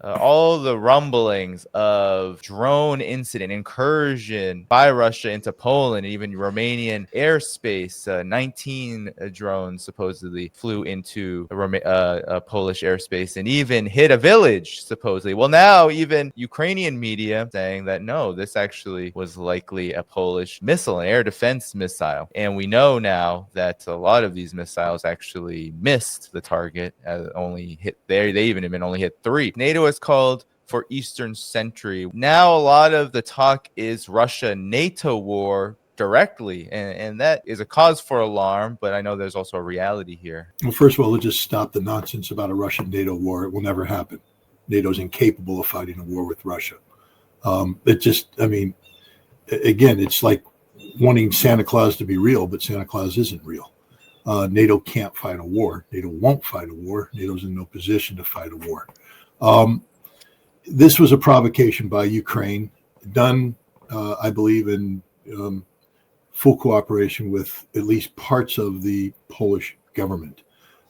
all the rumblings of drone incident, incursion by Russia into Poland, and even Romanian airspace. 19 drones supposedly flew into Polish airspace and even hit a village, supposedly. Well, now even Ukrainian media saying that no, this actually was likely a Polish missile, an air defense missile. And we know now that a lot of these missiles actually missed the target, only hit there. They even have been only hit 3. NATO has called for Eastern Sentry. Now a lot of the talk is Russia-NATO war directly, and that is a cause for alarm, but I know there's also a reality here. Well, first of all, let's just stop the nonsense about a Russian-NATO war. It will never happen. NATO's incapable of fighting a war with Russia. Again, it's like wanting Santa Claus to be real, but Santa Claus isn't real. NATO can't fight a war. NATO won't fight a war. NATO's in no position to fight a war. This was a provocation by Ukraine, done, I believe, in full cooperation with at least parts of the Polish government.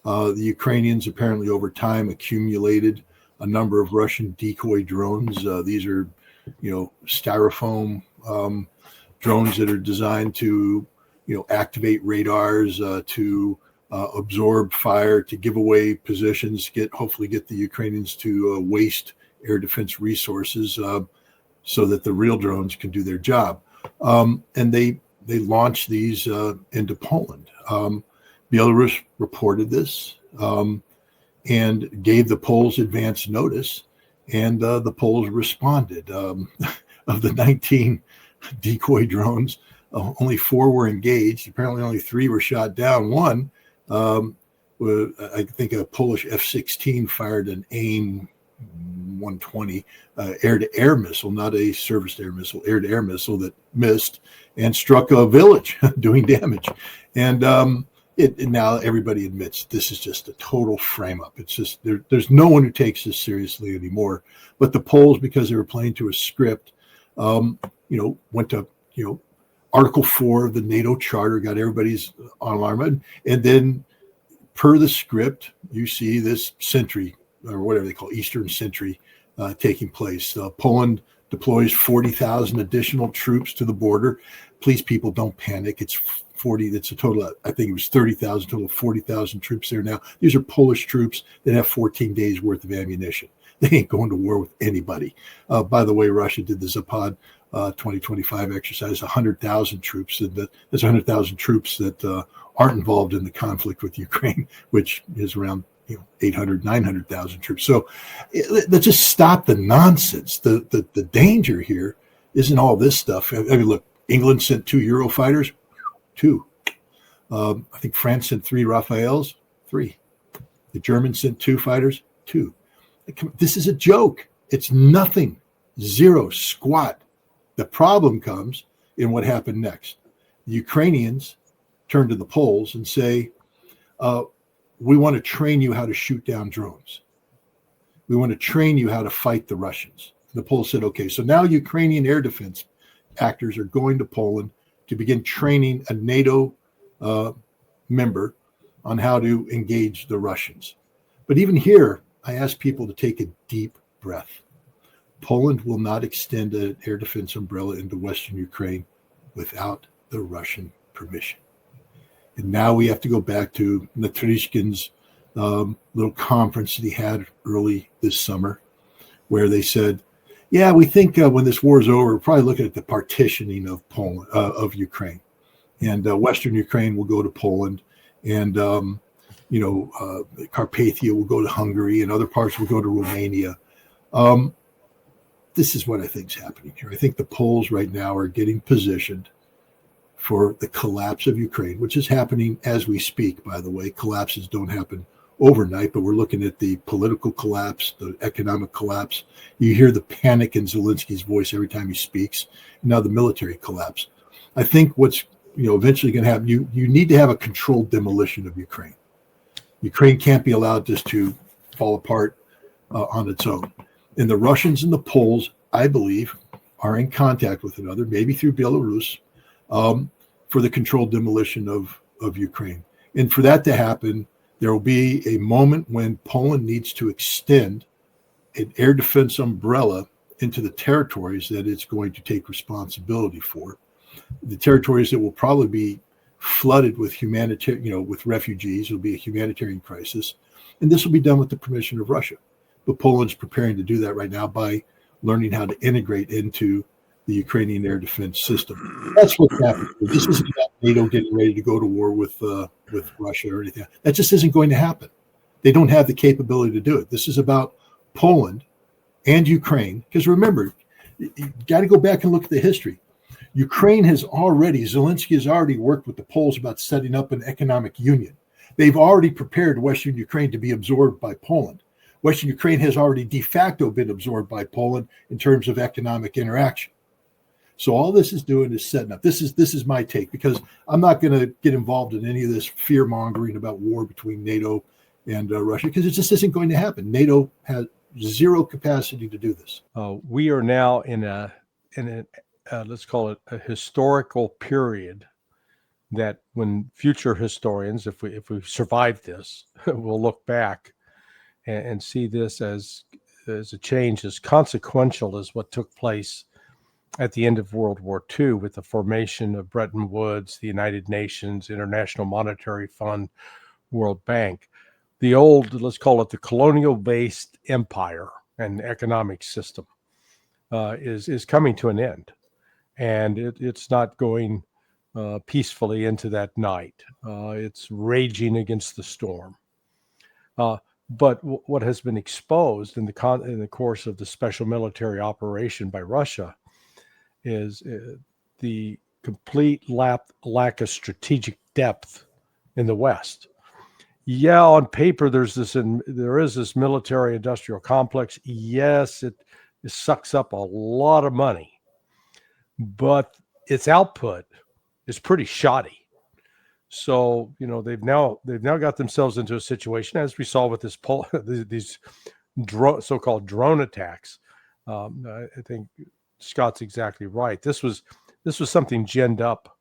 The Ukrainians apparently over time accumulated a number of Russian decoy drones. These are, styrofoam drones that are designed to, activate radars, to absorb fire, to give away positions, hopefully get the Ukrainians to waste air defense resources so that the real drones can do their job. And they launched these into Poland. Belarus reported this and gave the Poles advance notice, and the Poles responded. Of the 19 decoy drones, only 4 were engaged. Apparently only 3 were shot down. One, I think a Polish F-16 fired an AIM 120 air-to-air missile, not a surface-to-air missile, air-to-air missile that missed and struck a village, doing damage. And now everybody admits this is just a total frame-up. It's just there's no one who takes this seriously anymore. But the Poles, because they were playing to a script, went to Article 4 of the NATO Charter, got everybody's on alarm, and then per the script, you see this sentry, or whatever they call Eastern Sentry, taking place. Poland deploys 40,000 additional troops to the border. Please, people, don't panic. It's 40. It's a total of, I think it was 30,000, total of 40,000 troops there now. These are Polish troops that have 14 days worth of ammunition. They ain't going to war with anybody. By the way, Russia did the Zapad 2025 exercise, 100,000 troops. And there's 100,000 troops that aren't involved in the conflict with Ukraine, which is around 800, 900,000 troops. So let's just stop the nonsense. The danger here isn't all this stuff. I mean, look, England sent 2 Eurofighters, 2. I think France sent 3 Rafales, 3. The Germans sent 2 fighters, 2. This is a joke. It's nothing, 0, squat. The problem comes in what happened next. The Ukrainians turn to the Poles and say, we want to train you how to shoot down drones. We want to train you how to fight the Russians. The Poles said, okay, so now Ukrainian air defense actors are going to Poland to begin training a NATO member on how to engage the Russians. But even here, I ask people to take a deep breath. Poland will not extend an air defense umbrella into Western Ukraine without the Russian permission. And now we have to go back to Natrishkin's little conference that he had early this summer, where they said, yeah, we think when this war is over, we're probably looking at the partitioning of Poland, of Ukraine. And Western Ukraine will go to Poland, and Carpathia will go to Hungary, and other parts will go to Romania. This is what I think is happening here. I think the Poles right now are getting positioned for the collapse of Ukraine, which is happening as we speak, by the way. Collapses don't happen overnight, but we're looking at the political collapse, the economic collapse. You hear the panic in Zelensky's voice every time he speaks. And now the military collapse. I think what's eventually going to happen, you need to have a controlled demolition of Ukraine. Ukraine can't be allowed just to fall apart on its own. And the Russians and the Poles, I believe, are in contact with another, maybe through Belarus, for the controlled demolition of Ukraine. And for that to happen, there will be a moment when Poland needs to extend an air defense umbrella into the territories that it's going to take responsibility for. The territories that will probably be flooded with humanitarian, with refugees. It'll be a humanitarian crisis. And this will be done with the permission of Russia. But Poland's preparing to do that right now by learning how to integrate into the Ukrainian air defense system. That's what's happening. This isn't about NATO getting ready to go to war with Russia or anything. That just isn't going to happen. They don't have the capability to do it. This is about Poland and Ukraine. Because remember, you got to go back and look at the history. Zelensky has already worked with the Poles about setting up an economic union. They've already prepared Western Ukraine to be absorbed by Poland. Western Ukraine has already de facto been absorbed by Poland in terms of economic interaction. So all this is doing is setting up. This is my take, because I'm not going to get involved in any of this fear mongering about war between NATO and Russia, because it just isn't going to happen. NATO has zero capacity to do this. We are now in a let's call it a historical period that, when future historians, if we survive this, will look back and see this as a change as consequential as what took place at the end of World War II with the formation of Bretton Woods, the United Nations, International Monetary Fund, World Bank. The old, let's call it the colonial-based empire and economic system is coming to an end. And it's not going peacefully into that night. It's raging against the storm. But what has been exposed in the course of the special military operation by Russia is the complete lack of strategic depth in the West. Yeah, on paper there is this military-industrial complex. Yes, it sucks up a lot of money, but its output is pretty shoddy. So they've now got themselves into a situation, as we saw with these so-called drone attacks. I think Scott's exactly right. This was something ginned up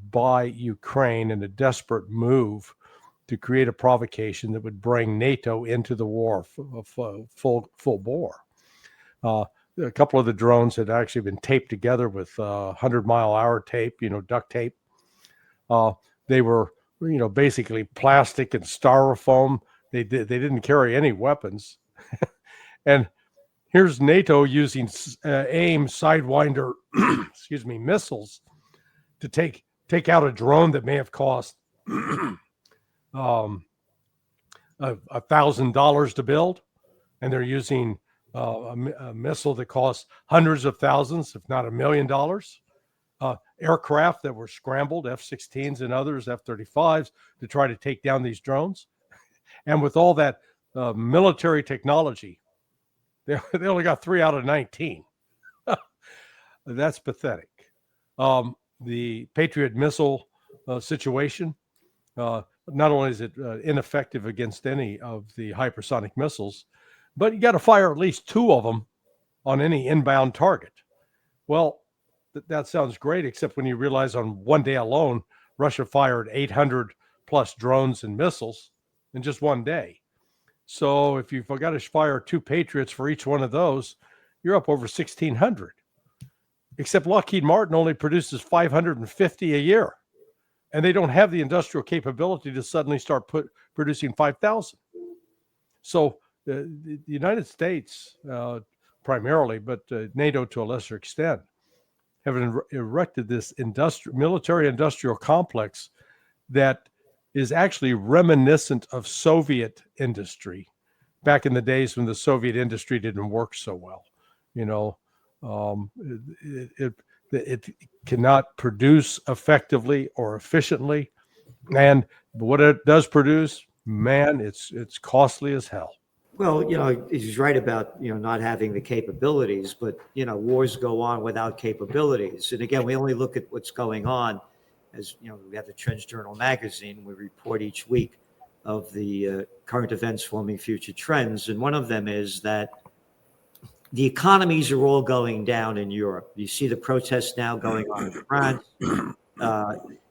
by Ukraine in a desperate move to create a provocation that would bring NATO into the war full bore. A couple of the drones had actually been taped together with 100-mile-an-hour tape, duct tape. They were, basically plastic and styrofoam. They didn't carry any weapons. And here's NATO using AIM Sidewinder, missiles to take out a drone that may have cost $1,000 to build, and they're using a missile that costs hundreds of thousands, if not $1 million. Aircraft that were scrambled, F-16s and others, F-35s, to try to take down these drones. And with all that military technology, they only got 3 out of 19. That's pathetic. The Patriot missile situation, not only is it ineffective against any of the hypersonic missiles, but you got to fire at least 2 of them on any inbound target. Well, that sounds great, except when you realize on one day alone, Russia fired 800 plus drones and missiles in just one day. So if you've got to fire 2 Patriots for each one of those, you're up over 1,600. Except Lockheed Martin only produces 550 a year, and they don't have the industrial capability to suddenly start producing 5,000. So the United States primarily, but NATO to a lesser extent, have erected this military-industrial complex that is actually reminiscent of Soviet industry back in the days when the Soviet industry didn't work so well. It cannot produce effectively or efficiently, and what it does produce, man, it's costly as hell. Well, he's right about, not having the capabilities, but, wars go on without capabilities. And again, we only look at what's going on as, we have the Trends Journal magazine. We report each week of the current events forming future trends. And one of them is that the economies are all going down in Europe. You see the protests now going on in France.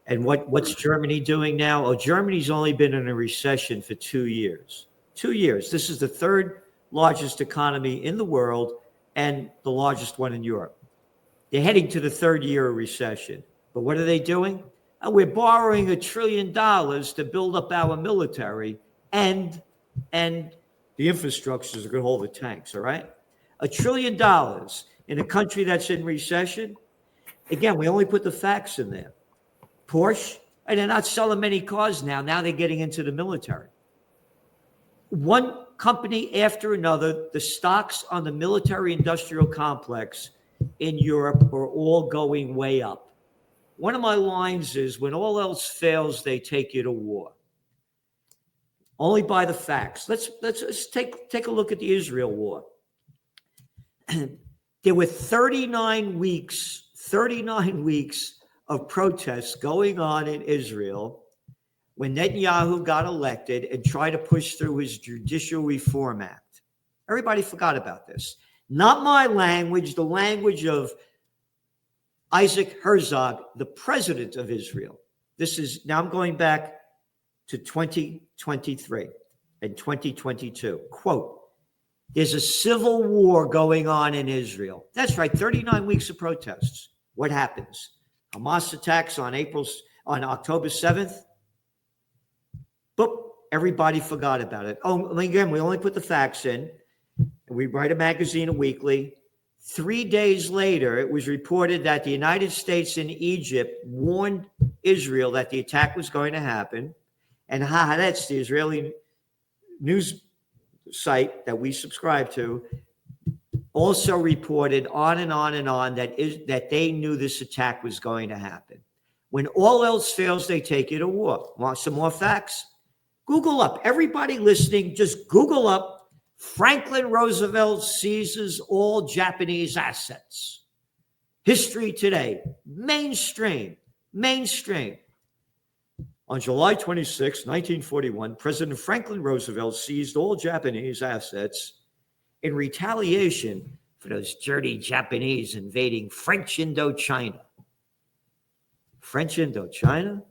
And what's Germany doing now? Oh, Germany's only been in a recession for 2 years. 2 years. This is the third largest economy in the world and the largest one in Europe. They're heading to the third year of recession. But what are they doing? We're borrowing $1 trillion to build up our military and the infrastructures are going to hold the tanks, all right? $1 trillion in a country that's in recession. Again, we only put the facts in there. Porsche, and they're not selling many cars now. Now they're getting into the military. One company after another, the stocks on the military industrial complex in Europe are all going way up. One of my lines is, when all else fails, they take you to war. Only by the facts. Let's take a look at the Israel war. There were 39 weeks of protests going on in Israel when Netanyahu got elected and tried to push through his Judicial Reform Act. Everybody forgot about this. Not my language, the language of Isaac Herzog, the president of Israel. This is, now I'm going back to 2023 and 2022. Quote, there's a civil war going on in Israel. That's right, 39 weeks of protests. What happens? Hamas attacks on October 7th. Boop, everybody forgot about it. Oh, again, we only put the facts in. We write a magazine, a weekly. 3 days later, it was reported that the United States and Egypt warned Israel that the attack was going to happen. And Haaretz, the Israeli news site that we subscribe to, also reported on and on and on that they knew this attack was going to happen. When all else fails, they take you to war. Want some more facts? Google up. Everybody listening, just Google up Franklin Roosevelt seizes all Japanese assets. History Today. Mainstream. On July 26, 1941, President Franklin Roosevelt seized all Japanese assets in retaliation for those dirty Japanese invading French Indochina. French Indochina?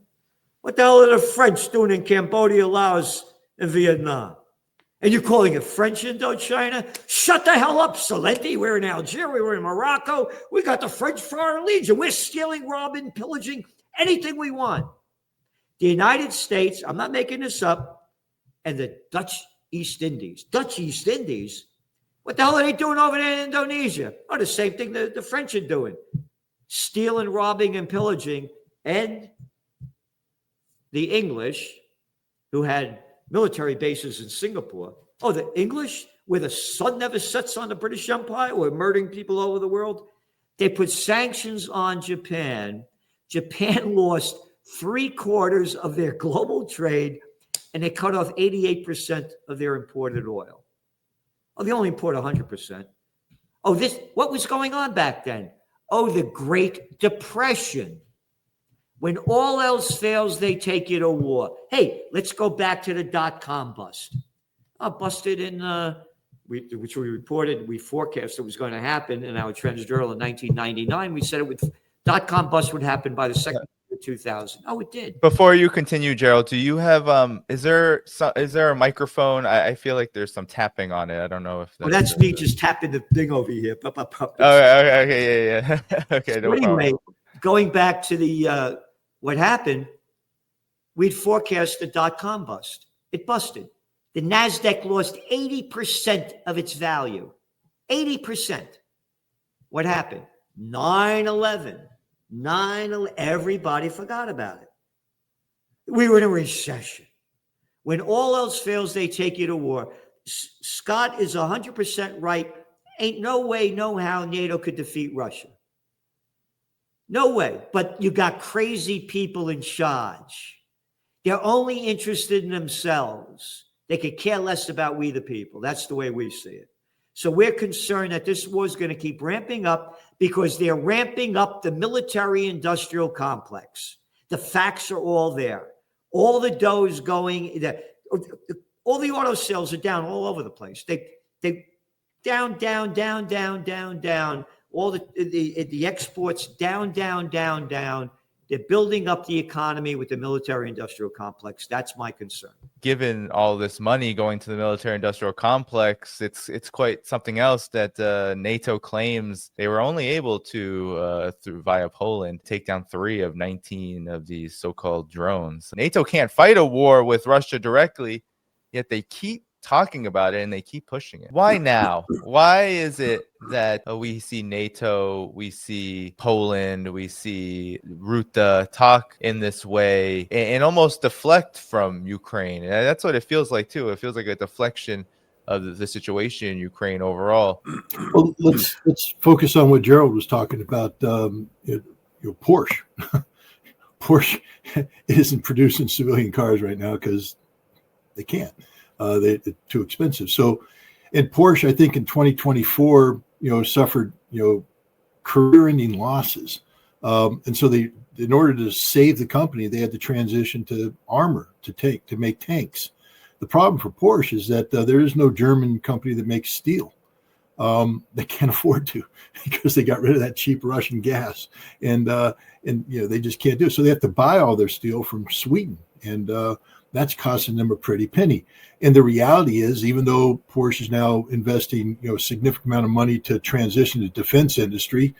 What the hell are the French doing in Cambodia, Laos, and Vietnam? And you're calling it French Indochina? Shut the hell up, Salenti. We're in Algeria. We're in Morocco. We got the French Foreign Legion. We're stealing, robbing, pillaging, anything we want. The United States, I'm not making this up, and the Dutch East Indies. What the hell are they doing over there in Indonesia? Oh, the same thing the French are doing. Stealing, robbing, and pillaging. And the English, who had military bases in Singapore. Oh, the English, where the sun never sets on the British Empire, were murdering people all over the world. They put sanctions on Japan. Japan lost 3/4 of their global trade, and they cut off 88% of their imported oil. Oh, they only import 100%. Oh, what was going on back then? Oh, the Great Depression. When all else fails, they take you to war. Hey, let's go back to the dot-com bust. Busted in, which we reported, we forecast it was going to happen in our Trends Journal in 1999. We said dot-com bust would happen by the second year of 2000. Oh, it did. Before you continue, Gerald, do you have, is there a microphone? I feel like there's some tapping on it. I don't know if that's me just tapping the thing over here. Okay, yeah. Okay, no anyway, problem. Going back to the, what happened, we'd forecast the dot-com bust. It busted. The NASDAQ lost 80% of its value. 80%. What happened? 9/11. Everybody forgot about it. We were in a recession. When all else fails, they take you to war. Scott is 100% right. Ain't no way, no how NATO could defeat Russia. No way. But you got crazy people in charge. They're only interested in themselves. They could care less about we the people. That's the way we see it. So we're concerned that this war is going to keep ramping up because they're ramping up the military-industrial complex. The facts are all there. All the dough is going. All the auto sales are down all over the place. They down. All the exports down. They're building up the economy with the military-industrial complex. That's my concern. Given all this money going to the military-industrial complex, it's quite something else that NATO claims they were only able to, through via Poland, take down 3 of 19 of these so-called drones. NATO can't fight a war with Russia directly, yet they keep talking about it and they keep pushing it. Why now? Why is it that we see NATO, we see Poland, we see Rutte talk in this way and almost deflect from Ukraine? And that's what it feels like too. It feels like a deflection of the situation in Ukraine overall. Well, let's focus on what Gerald was talking about. Porsche. Porsche isn't producing civilian cars right now because they can't. They're too expensive. So, and Porsche, I think in 2024, suffered, career-ending losses. And so in order to save the company, they had to transition to armor, to make tanks. The problem for Porsche is that there is no German company that makes steel. They can't afford to because they got rid of that cheap Russian gas, and they just can't do it. So they have to buy all their steel from Sweden, and that's costing them a pretty penny. And the reality is, even though Porsche is now investing, a significant amount of money to transition to the defense industry,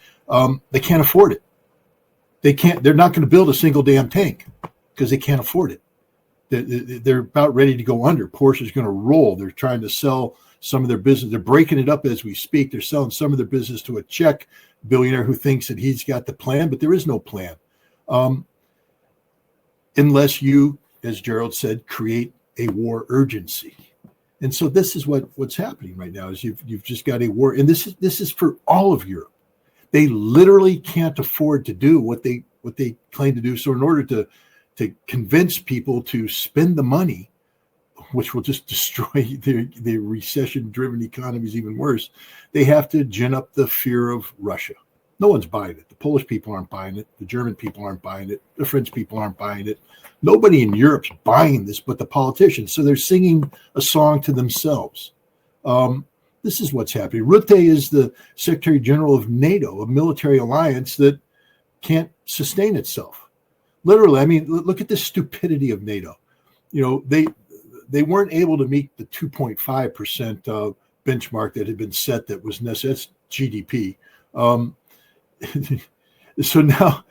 they can't afford it. They're not going to build a single damn tank because they can't afford it. They're about ready to go under. Porsche is going to roll. They're trying to sell some of their business. They're breaking it up as we speak. They're selling some of their business to a Czech billionaire who thinks that he's got the plan, but there is no plan. Unless you, as Gerald said, create a war urgency. And so this is what's happening right now is you've just got a war. And this is for all of Europe. They literally can't afford to do what they claim to do. So in order to convince people to spend the money, which will just destroy the recession-driven economies even worse, they have to gin up the fear of Russia. No one's buying it. The Polish people aren't buying it. The German people aren't buying it. The French people aren't buying it. Nobody in Europe's buying this but the politicians. So they're singing a song to themselves. This is what's happening. Rutte is the Secretary General of NATO, a military alliance that can't sustain itself. Literally, I mean, look at the stupidity of NATO. They weren't able to meet the 2.5% benchmark that had been set that was necessary. That's GDP. So now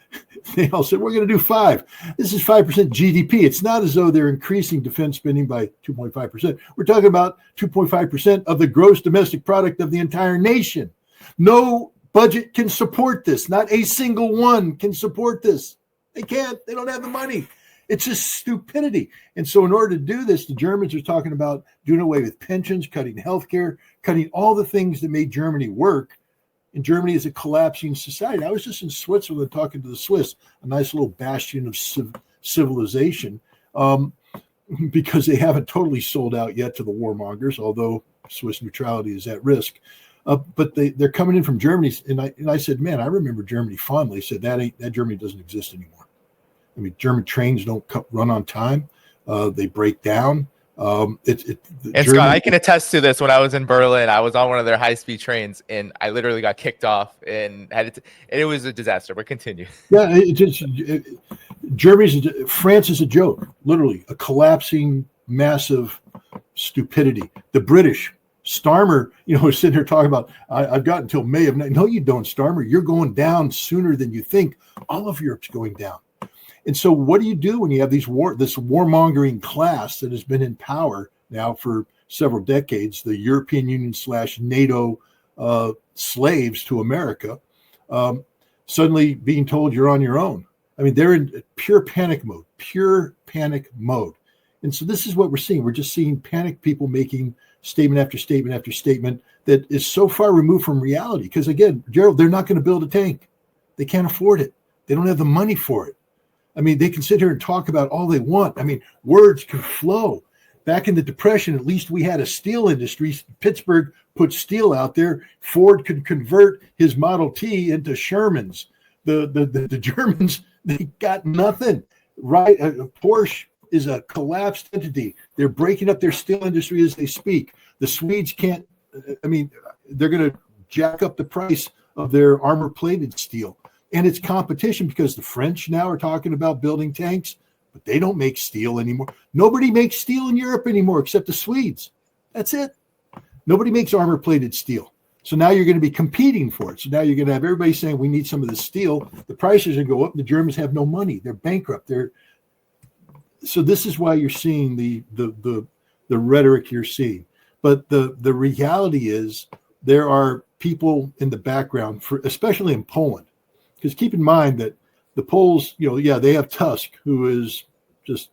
they all said, we're going to do 5. This is 5% GDP. It's not as though they're increasing defense spending by 2.5%. We're talking about 2.5% of the gross domestic product of the entire nation. No budget can support this. Not a single one can support this. They can't. They don't have the money. It's just stupidity. And so in order to do this, the Germans are talking about doing away with pensions, cutting healthcare, cutting all the things that made Germany work. And Germany is a collapsing society. I was just in Switzerland talking to the Swiss, a nice little bastion of civilization, because they haven't totally sold out yet to the warmongers, although Swiss neutrality is at risk. But they're coming in from Germany. And I said, man, I remember Germany fondly. He said, that Germany doesn't exist anymore. I mean, German trains don't run on time. They break down. Scott, I can attest to this. When I was in Berlin, I was on one of their high-speed trains, and I literally got kicked off, and it was a disaster. But continue. Yeah, France is a joke. Literally, a collapsing, massive stupidity. The British, Starmer, is sitting here talking about, I've got until May of. No, you don't, Starmer. You're going down sooner than you think. All of Europe's going down. And so what do you do when you have this warmongering class that has been in power now for several decades, the European Union / NATO slaves to America, suddenly being told you're on your own? I mean, they're in pure panic mode. And so this is what we're seeing. We're just seeing panic people making statement after statement after statement that is so far removed from reality. Because again, Gerald, they're not going to build a tank. They can't afford it. They don't have the money for it. I mean, they can sit here and talk about all they want. I mean, words can flow. Back in the Depression, at least we had a steel industry. Pittsburgh put steel out there. Ford could convert his Model T into Shermans. The Germans, they got nothing, right? Porsche is a collapsed entity. They're breaking up their steel industry as they speak. The Swedes can't, I mean, they're going to jack up the price of their armor-plated steel. And it's competition because the French now are talking about building tanks, but they don't make steel anymore. Nobody makes steel in Europe anymore except the Swedes. That's it. Nobody makes armor-plated steel. So now you're going to be competing for it. So now you're going to have everybody saying, we need some of this steel. The prices are going to go up. The Germans have no money. They're bankrupt. So this is why you're seeing the rhetoric you're seeing. But the reality is there are people in the background, especially in Poland, because keep in mind that the Poles, they have Tusk, who is just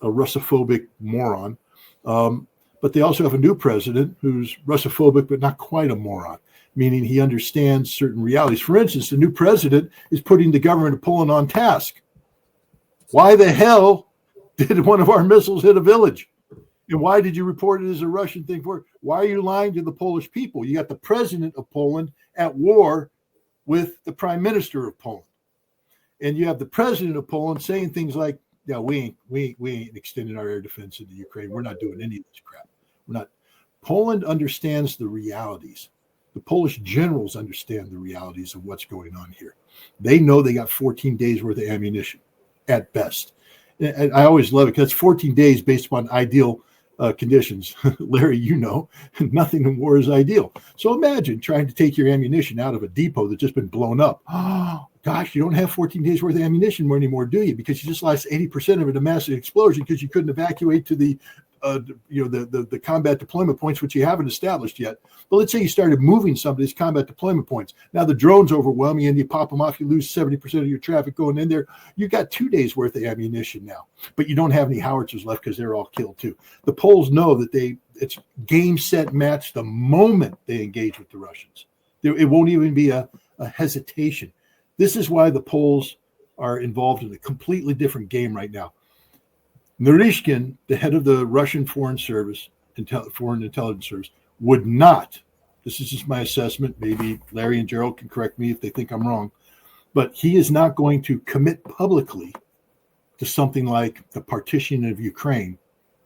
a Russophobic moron. But they also have a new president who's Russophobic, but not quite a moron, meaning he understands certain realities. For instance, the new president is putting the government of Poland on task. Why the hell did one of our missiles hit a village? And why did you report it as a Russian thing? Why are you lying to the Polish people? You got the president of Poland at war with the prime minister of Poland. And you have the president of Poland saying things like, yeah, we ain't extending our air defense into Ukraine. We're not doing any of this crap. We're not. Poland understands the realities. The Polish generals understand the realities of what's going on here. They know they got 14 days worth of ammunition at best. And I always love it because it's 14 days based upon ideal conditions. Larry, nothing in war is ideal. So imagine trying to take your ammunition out of a depot that's just been blown up. Oh, gosh, you don't have 14 days worth of ammunition anymore, do you? Because you just lost 80% of it in a massive explosion because you couldn't evacuate to the combat deployment points, which you haven't established yet. But let's say you started moving some of these combat deployment points. Now the drones overwhelm you and you pop them off. You lose 70% of your traffic going in there. You got 2 days worth of ammunition now, but you don't have any howitzers left because they're all killed too. The Poles know that it's game, set, match the moment they engage with the Russians. It won't even be a hesitation. This is why the Poles are involved in a completely different game right now. Naryshkin, the head of the Russian Foreign Intelligence Service, would not, this is just my assessment, maybe Larry and Gerald can correct me if they think I'm wrong, but he is not going to commit publicly to something like the partition of Ukraine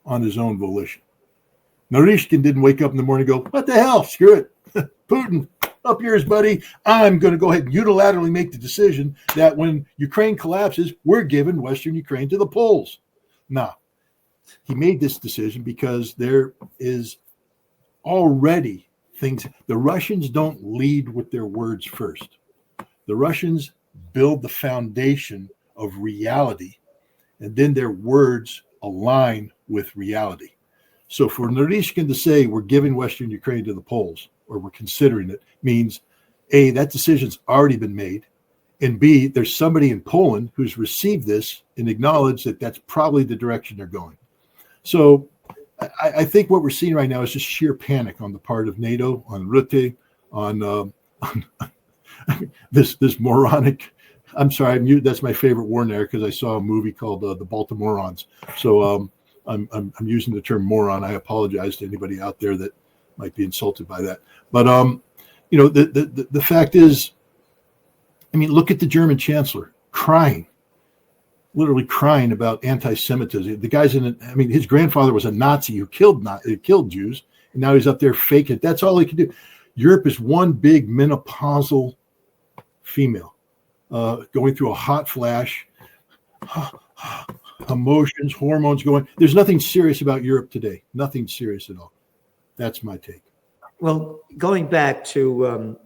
on his own volition. Naryshkin didn't wake up in the morning and go, what the hell, screw it, Putin, up yours, buddy. I'm going to go ahead and unilaterally make the decision that when Ukraine collapses, we're giving Western Ukraine to the Poles. No, he made this decision because there is already things. The Russians don't lead with their words first. The Russians build the foundation of reality, and then their words align with reality. So for Naryshkin to say we're giving Western Ukraine to the Poles, or we're considering it, means A, that decision's already been made, and B, there's somebody in Poland who's received this and acknowledged that that's probably the direction they're going. So I think what we're seeing right now is just sheer panic on the part of NATO, on Rutte, on this moronic. I'm sorry, that's my favorite war narrative because I saw a movie called The Baltimoreans. So I'm using the term moron. I apologize to anybody out there that might be insulted by that. But the fact is, look at the German chancellor literally crying about anti-Semitism. The guy's his grandfather was a Nazi who killed Jews, and now he's up there faking it. That's all he can do. Europe is one big menopausal female going through a hot flash, emotions, hormones going. There's nothing serious about Europe today. Nothing serious at all. That's my take. Well, going back to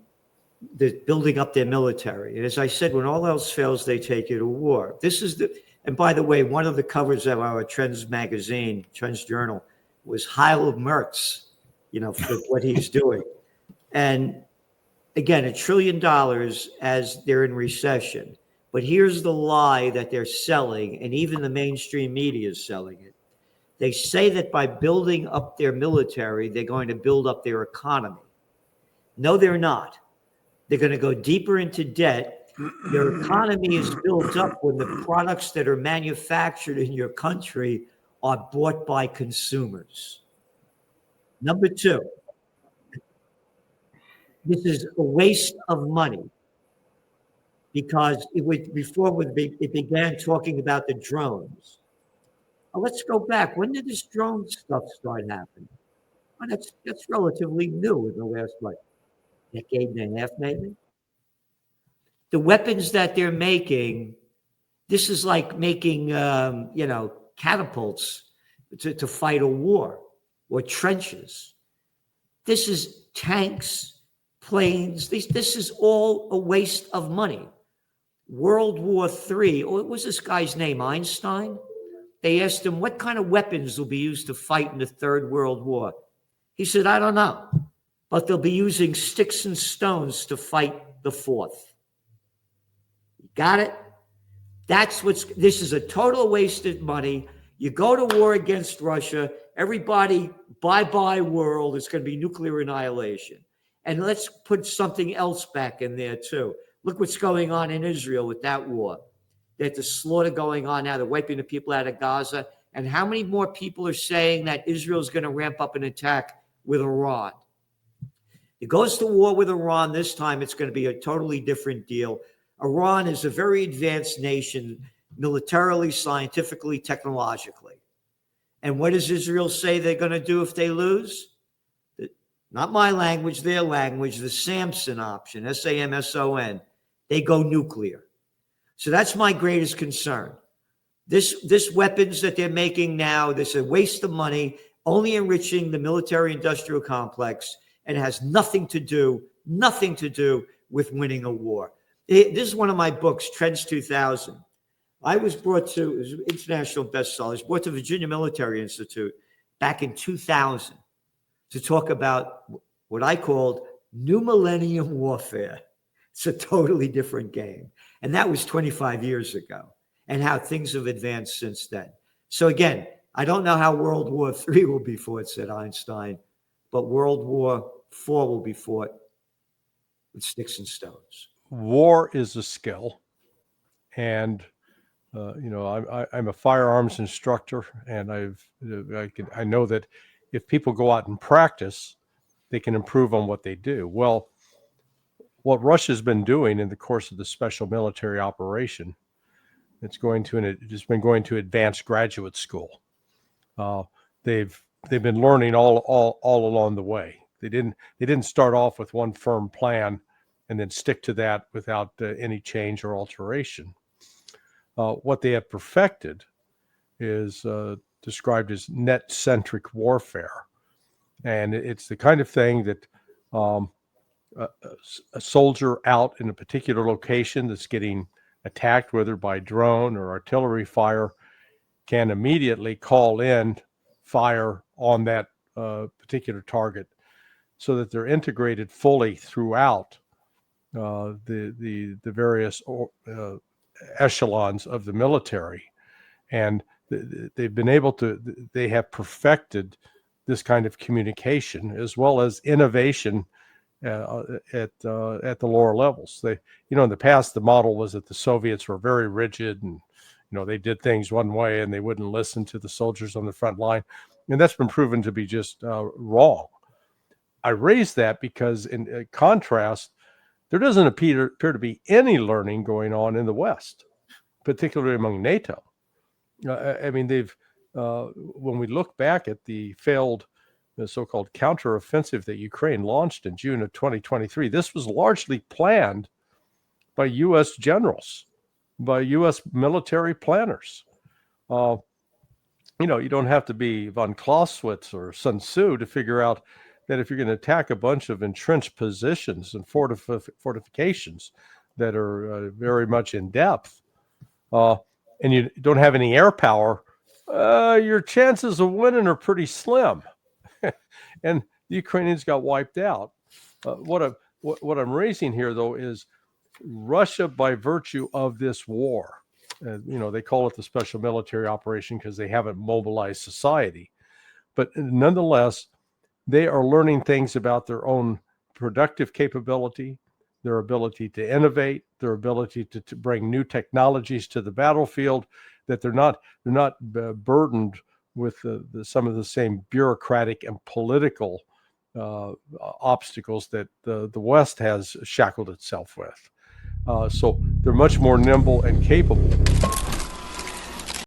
the building up their military, and as I said, when all else fails, they take you to war. And by the way, one of the covers of our Trends magazine, Trends Journal, was Heil Merz, for what he's doing. And again, $1 trillion as they're in recession. But here's the lie that they're selling, and even the mainstream media is selling it. They say that by building up their military, they're going to build up their economy. No, they're not. They're going to go deeper into debt. Their economy is built up when the products that are manufactured in your country are bought by consumers. Number two, this is a waste of money because it began talking about the drones. Well, let's go back. When did this drone stuff start happening? Well, that's relatively new in the last, decade and a half, maybe. the weapons that they're making, this is like making, catapults to fight a war, or trenches. This is tanks, planes. This is all a waste of money. World War III, what was this guy's name, Einstein? They asked him, what kind of weapons will be used to fight in the Third World War? He said, I don't know, but they'll be using sticks and stones to fight the fourth. Got it? This is a total waste of money. You go to war against Russia, everybody, bye-bye world, it's going to be nuclear annihilation. And let's put something else back in there too. Look what's going on in Israel with that war. There's the slaughter going on now. They're wiping the people out of Gaza. And how many more people are saying that Israel is going to ramp up an attack with Iran? It goes to war with Iran. This time it's going to be a totally different deal. Iran is a very advanced nation, militarily, scientifically, technologically. And what does Israel say they're going to do if they lose? Not my language, their language, the Samson option, SAMSON. They go nuclear. So that's my greatest concern. This weapons that they're making now, this is a waste of money, only enriching the military-industrial complex, and has nothing to do with winning a war. This is one of my books, Trends 2000. I was brought to, it was an international bestseller, I was brought to Virginia Military Institute back in 2000 to talk about what I called New Millennium Warfare. It's a totally different game. And that was 25 years ago, and how things have advanced since then. So again, I don't know how World War III will be fought, said Einstein, but World War IV will be fought with sticks and stones. War is a skill. And, I'm a firearms instructor, and I know that if people go out and practice, they can improve on what they do. Well, what Russia's been doing in the course of the special military operation, it's been going to advanced graduate school. They've been learning all along the way. They didn't start off with one firm plan and then stick to that without any change or alteration. What they have perfected is described as net-centric warfare, and it's the kind of thing that a soldier out in a particular location that's getting attacked, whether by drone or artillery fire, can immediately call in fire on that particular target, so that they're integrated fully throughout the various echelons of the military. And they have perfected this kind of communication, as well as innovation at the lower levels. In the past, the model was that the Soviets were very rigid, and they did things one way and they wouldn't listen to the soldiers on the front line, and that's been proven to be just wrong. I raise that because, in contrast, there doesn't appear to be any learning going on in the West, particularly among NATO. When we look back at the failed so-called counteroffensive that Ukraine launched in June of 2023, this was largely planned by U.S. generals, by U.S. military planners. You don't have to be von Clausewitz or Sun Tzu to figure out that if you're going to attack a bunch of entrenched positions and fortifications that are very much in depth, and you don't have any air power, your chances of winning are pretty slim. And the Ukrainians got wiped out. What I'm raising here, though, is Russia, by virtue of this war, they call it the special military operation because they haven't mobilized society. But nonetheless, they are learning things about their own productive capability, their ability to innovate, their ability to bring new technologies to the battlefield, that they're not burdened with some of the same bureaucratic and political obstacles that the West has shackled itself with. So they're much more nimble and capable.